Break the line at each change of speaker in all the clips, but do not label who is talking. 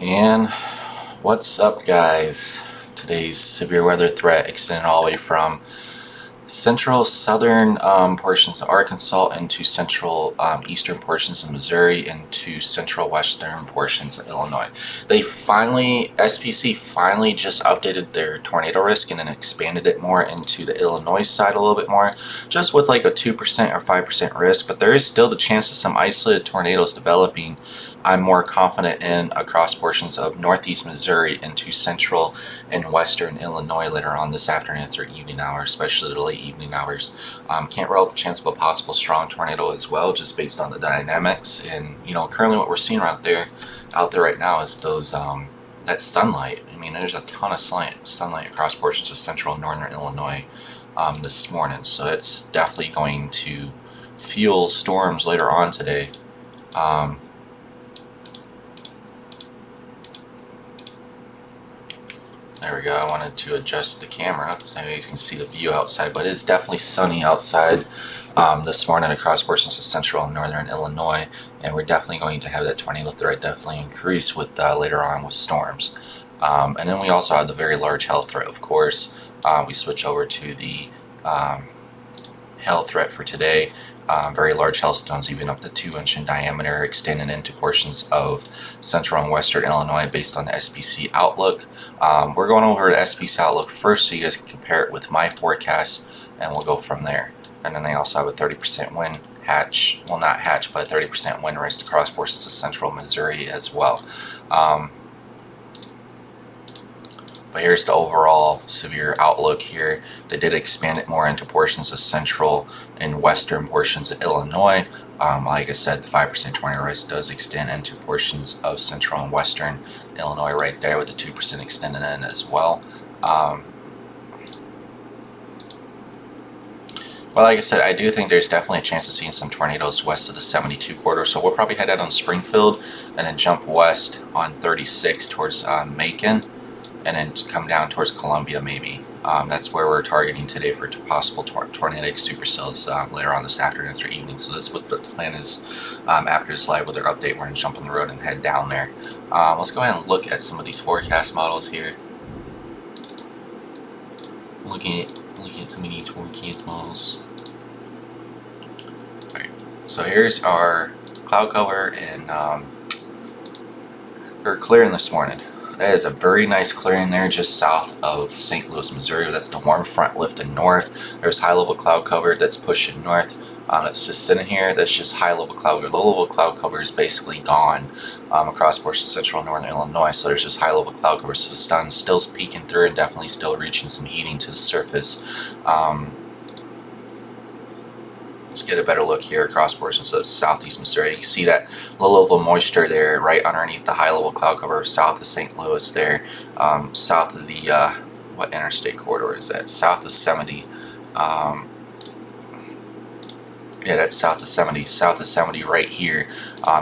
And what's up, guys? Today's severe weather threat extended all the way from central southern portions of Arkansas into central eastern portions of Missouri into central western portions of Illinois. SPC finally just updated their tornado risk and then expanded it more into the Illinois side a little bit more, just with like a 2% or 5% risk, but there is still the chance of some isolated tornadoes developing. I'm more confident in across portions of northeast Missouri into central and western Illinois later on this afternoon through evening hours, especially the late evening hours. Can't rule out the chance of a possible strong tornado as well, just based on the dynamics. And currently what we're seeing out there right now is those that sunlight. I mean, there's a ton of sunlight across portions of central and northern Illinois this morning, so it's definitely going to fuel storms later on today. There we go. I wanted to adjust the camera so you guys can see the view outside, but it's definitely sunny outside this morning across portions of central and northern Illinois, and we're definitely going to have that tornado threat definitely increase with later on with storms. And then we also have the very large hail threat, of course. We switch over to the hail threat for today. Very large hailstones, even up to 2-inch in diameter, extending into portions of central and western Illinois based on the SPC outlook. We're going over the SPC outlook first so you guys can compare it with my forecast, and we'll go from there. And then they also have a 30% wind hatch, well, not hatch, but a 30% wind risk across portions of central Missouri as well. But here's the overall severe outlook here. They did expand it more into portions of central and western portions of Illinois. Like I said, the 5% tornado risk does extend into portions of central and western Illinois right there, with the 2% extending in as well. Well, like I said, I do think there's definitely a chance of seeing some tornadoes west of the 72 corridor. So we'll probably head out on Springfield and then jump west on 36 towards Macon, and then come down towards Columbia maybe. That's where we're targeting today for possible tornadic supercells later on this afternoon through evening. So that's what the plan is. After this live weather update, we're going to jump on the road and head down there. Let's go ahead and look at some of these forecast models here. Looking at some of these forecast models. Alright, so here's our cloud cover, and we're clearing this morning. That is a very nice clearing there just south of St. Louis, Missouri. That's the warm front lifting north. There's high level cloud cover that's pushing north. It's just sitting here. That's just high level cloud cover. Low level cloud cover is basically gone across portions of central and northern Illinois. So there's just high level cloud cover. So the sun's still peeking through and definitely still reaching some heating to the surface. Let's get a better look here across portions of southeast Missouri. You see that low level moisture there right underneath the high level cloud cover south of St. Louis there, south of the what interstate corridor is that? South of 70. Yeah, that's south of 70. South of 70 right here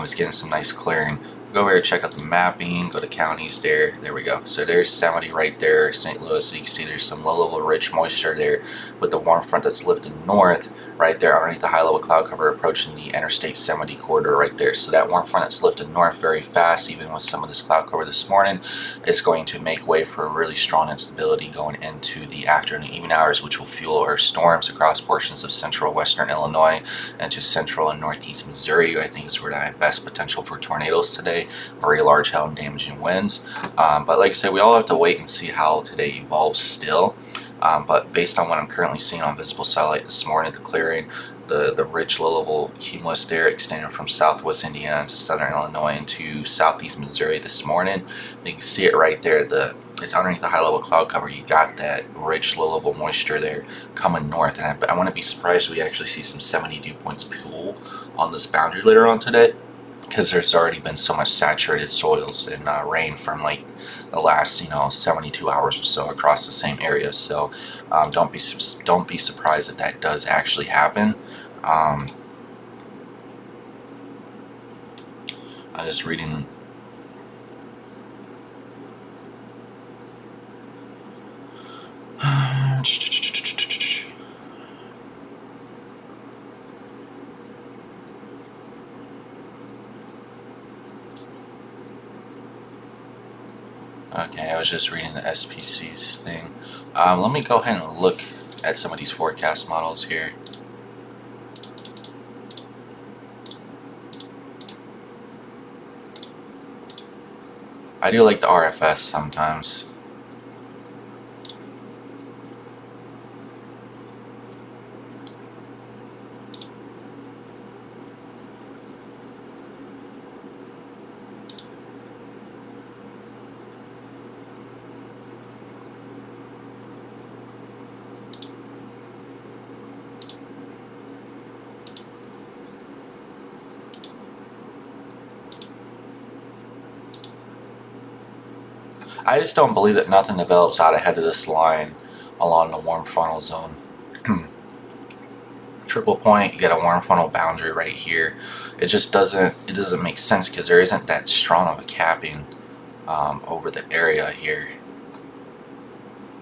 is getting some nice clearing. Go over here, check out the mapping, go to counties there. There we go. So there's 70 right there, St. Louis. So you can see there's some low-level rich moisture there with the warm front that's lifting north right there underneath the high-level cloud cover approaching the Interstate 70 corridor right there. So that warm front that's lifted north very fast, even with some of this cloud cover this morning, is going to make way for a really strong instability going into the afternoon evening hours, which will fuel our storms across portions of central western Illinois and to central and northeast Missouri. I think is where I have best potential for tornadoes today, very large hail and damaging winds. But like I said, we all have to wait and see how today evolves still. But based on what I'm currently seeing on visible satellite this morning, the clearing, the rich low-level cumulus there extending from southwest Indiana to southern Illinois into southeast Missouri this morning. You can see it right there. It's underneath the high-level cloud cover. You got that rich low-level moisture there coming north, and I wouldn't be surprised if we actually see some 70 dew points pool on this boundary later on today, because there's already been so much saturated soils and rain from like the last 72 hours or so across the same area. So don't be surprised if that does actually happen. I'm just reading. Okay, I was just reading the SPC's thing. Let me go ahead and look at some of these forecast models here. I do like the RFS sometimes. I just don't believe that nothing develops out ahead of this line along the warm frontal zone. Triple point, you get a warm frontal boundary right here. It just doesn't make sense because there isn't that strong of a capping over the area here.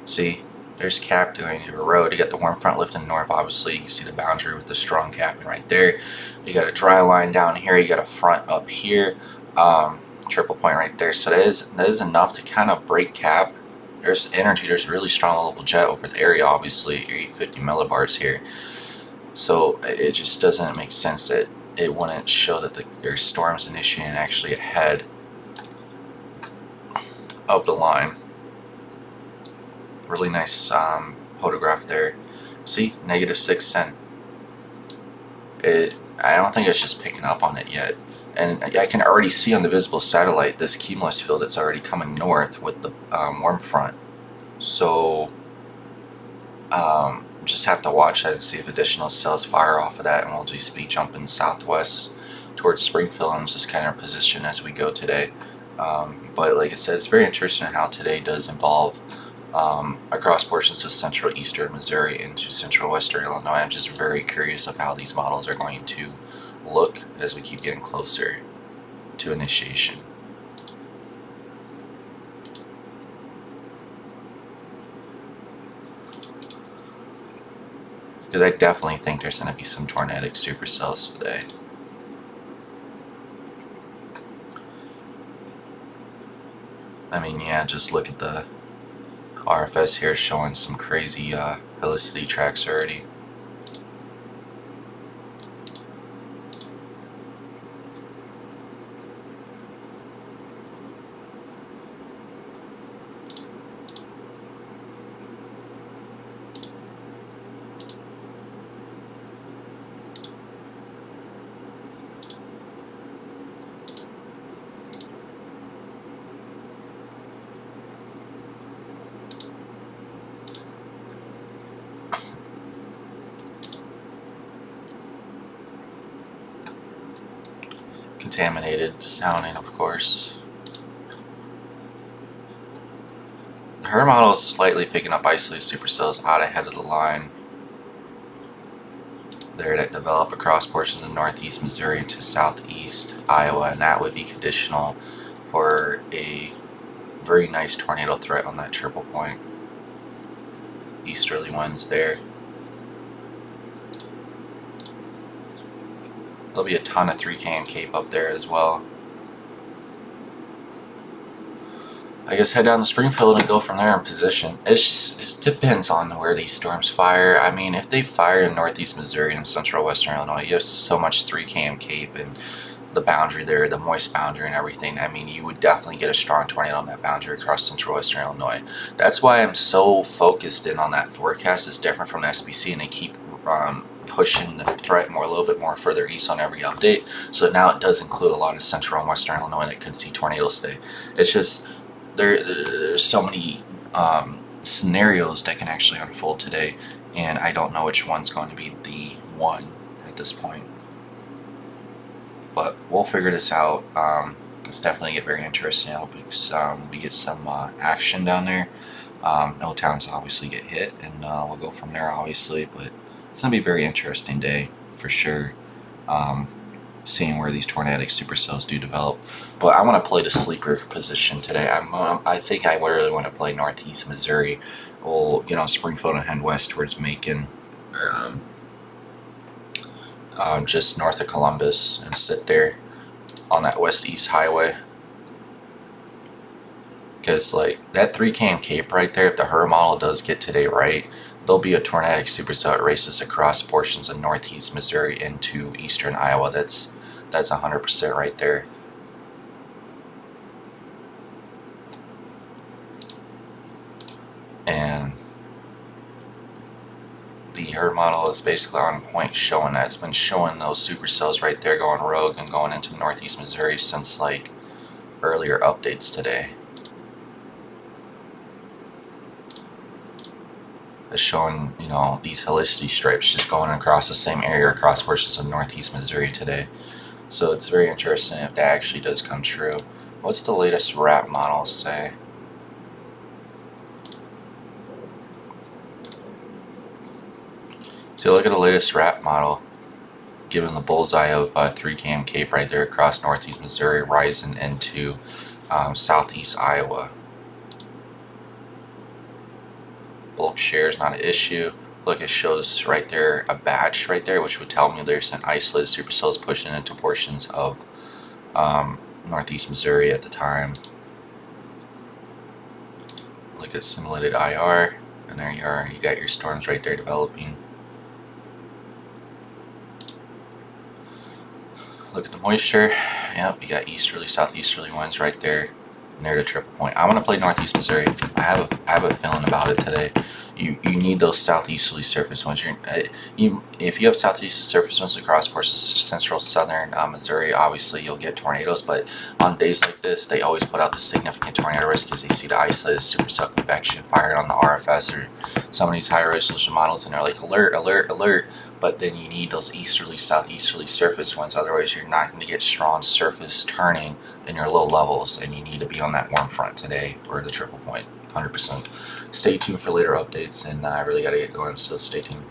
See, there's cap going to a road. You got the warm front lifting north, obviously. You can see the boundary with the strong capping right there. You got a dry line down here. You got a front up here. Triple point right there. So that is enough to kind of break cap. There's energy. There's really strong level jet over the area, obviously. You're 850 millibars here. So it just doesn't make sense that it wouldn't show that there's storms initiating actually ahead of the line. Really nice photograph there. See, -6 cent. I don't think it's just picking up on it yet. And I can already see on the visible satellite this cumulus field that's already coming north with the warm front. So just have to watch that and see if additional cells fire off of that, and we'll just be jumping southwest towards Springfield and just kind of position as we go today. But like I said, it's very interesting how today does involve across portions of central eastern Missouri into central western Illinois. I'm just very curious of how these models are going to look as we keep getting closer to initiation. Because I definitely think there's going to be some tornadic supercells today. I mean, yeah, just look at the RFS here showing some crazy helicity tracks already. Contaminated sounding, of course. Her model is slightly picking up isolated supercells out ahead of the line there that develop across portions of northeast Missouri to southeast Iowa, and that would be conditional for a very nice tornado threat on that triple point. Easterly winds there. There'll be a ton of 3 km Cape up there as well. I guess head down to Springfield and go from there in position. It depends on where these storms fire. I mean, if they fire in northeast Missouri and central western Illinois, you have so much 3 km Cape and the boundary there, the moist boundary and everything. I mean, you would definitely get a strong tornado on that boundary across central western Illinois. That's why I'm so focused in on that forecast. It's different from the SPC, and they keep pushing the threat a little bit more further east on every update. So now it does include a lot of central and western Illinois that could see tornadoes today. It's just there's so many scenarios that can actually unfold today, and I don't know which one's going to be the one at this point. But we'll figure this out. It's definitely get very interesting. I hope we get some action down there. No towns obviously get hit, and we'll go from there obviously, but it's going to be a very interesting day for sure. Seeing where these tornadic supercells do develop. But I want to play the sleeper position today. I think I really want to play northeast Missouri. We'll get on Springfield and head west towards Macon, just north of Columbus, and sit there on that west-east highway. Because like that 3 km Cape right there, if the HRRR model does get today right, there'll be a tornadic supercell that races across portions of northeast Missouri into eastern Iowa. That's 100% right there. And the HRRR model is basically on point showing that. It's been showing those supercells right there going rogue and going into northeast Missouri since like earlier updates today. It's showing, you know, these helicity stripes just going across the same area across portions of northeast Missouri today. So it's very interesting if that actually does come true. What's the latest RAP model say? So look at the latest RAP model, given the bullseye of 3 km Cape right there across northeast Missouri, rising into southeast Iowa. Bulk share is not an issue. Look, it shows right there a batch right there, which would tell me there's an isolated supercells pushing into portions of northeast Missouri at the time. Look at simulated IR, and there you are. You got your storms right there developing. Look at the moisture. Yep, you got easterly, southeasterly winds right there near the triple point. I want to play northeast Missouri. I have a feeling about it today. You need those southeasterly surface winds. If you have southeast surface winds across portions of central southern Missouri, obviously you'll get tornadoes. But on days like this, they always put out the significant tornado risk because they see the isolated supercell convection firing on the RFS or some of these higher resolution models, and they're like alert, alert, alert. But then you need those easterly, southeasterly surface winds. Otherwise, you're not going to get strong surface turning in your low levels, and you need to be on that warm front today or the triple point, 100%. Stay tuned for later updates, and I really got to get going, so stay tuned.